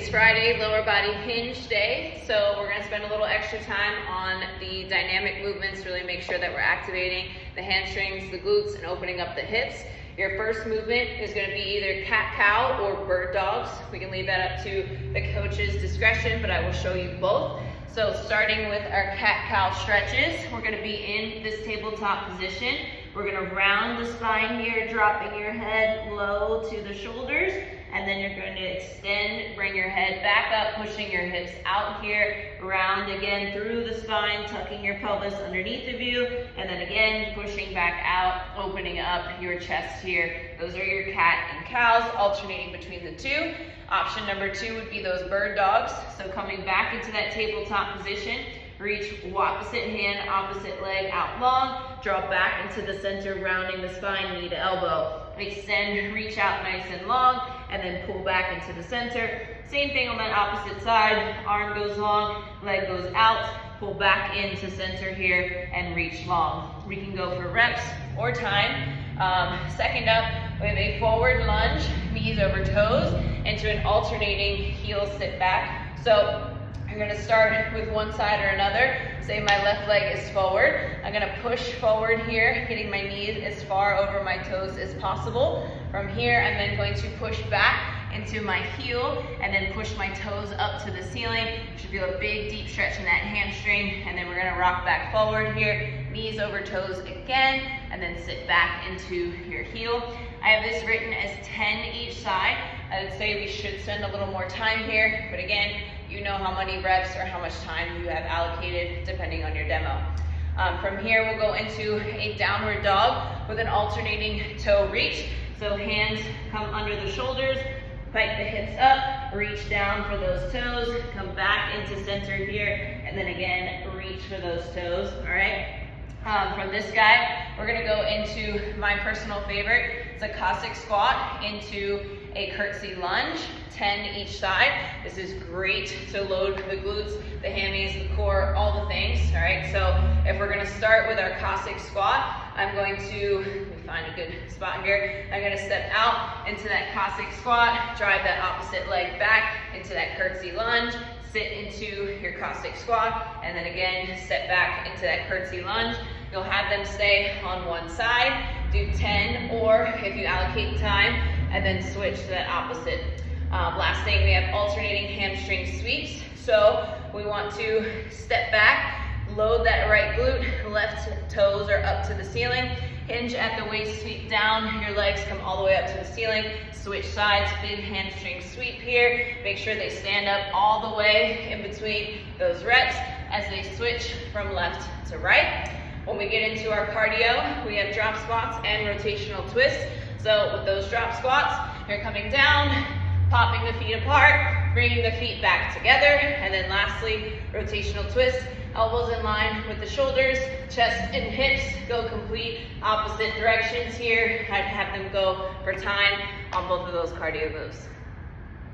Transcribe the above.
is Friday, lower body hinge day, so we're going to spend a little extra time on the dynamic movements, really make sure that we're activating the hamstrings, the glutes, and opening up the hips. Your first movement is going to be either cat-cow or bird dogs. We can leave that up to the coach's discretion, but I will show you both. So starting with our cat-cow stretches, we're going to be in this tabletop position. We're going to round the spine here, dropping your head low to the shoulders, and then you're going to extend, bring your head back up, pushing your hips out here, round again through the spine, tucking your pelvis underneath of you, and then again, pushing back out, opening up your chest here. Those are your cat and cows, alternating between the two. Option number 2 would be those bird dogs. So coming back into that tabletop position, reach opposite hand, opposite leg out long, draw back into the center, rounding the spine, knee to elbow. Extend, reach out nice and long, and then pull back into the center. Same thing on that opposite side, arm goes long, leg goes out, pull back into center here, and reach long. We can go for reps or time. Second up, we have a forward lunge, knees over toes, into an alternating heel sit back. So you're going to start with one side or another. Say my left leg is forward. I'm going to push forward here, getting my knees as far over my toes as possible. From here, I'm then going to push back into my heel and then push my toes up to the ceiling. You should feel a big, deep stretch in that hamstring. And then we're going to rock back forward here, knees over toes again, and then sit back into your heel. I have this written as 10 each side. I would say we should spend a little more time here, but again, you know how many reps or how much time you have allocated depending on your demo. From here, we'll go into a downward dog with an alternating toe reach. So hands come under the shoulders, pike the hips up, reach down for those toes, come back into center here, and then again, reach for those toes, all right? From this guy, we're gonna go into my personal favorite. It's a Cossack squat into a curtsy lunge, 10 each side. This is great to load the glutes, the hammies, the core, all the things, all right? So if we're gonna start with our Cossack squat, I'm going to, let me find a good spot here. I'm gonna step out into that Cossack squat, drive that opposite leg back into that curtsy lunge, sit into your Cossack squat, and then again, step back into that curtsy lunge. You'll have them stay on one side, do 10, or if you allocate time, and then switch to that opposite. Last thing, we have alternating hamstring sweeps. So we want to step back, load that right glute, left toes are up to the ceiling, hinge at the waist, sweep down, your legs come all the way up to the ceiling, switch sides, big hamstring sweep here, make sure they stand up all the way in between those reps as they switch from left to right. When we get into our cardio, we have drop squats and rotational twists. So with those drop squats, you're coming down, popping the feet apart, bringing the feet back together, and then lastly, rotational twist, elbows in line with the shoulders, chest and hips go complete opposite directions here. I'd have them go for time on both of those cardio moves.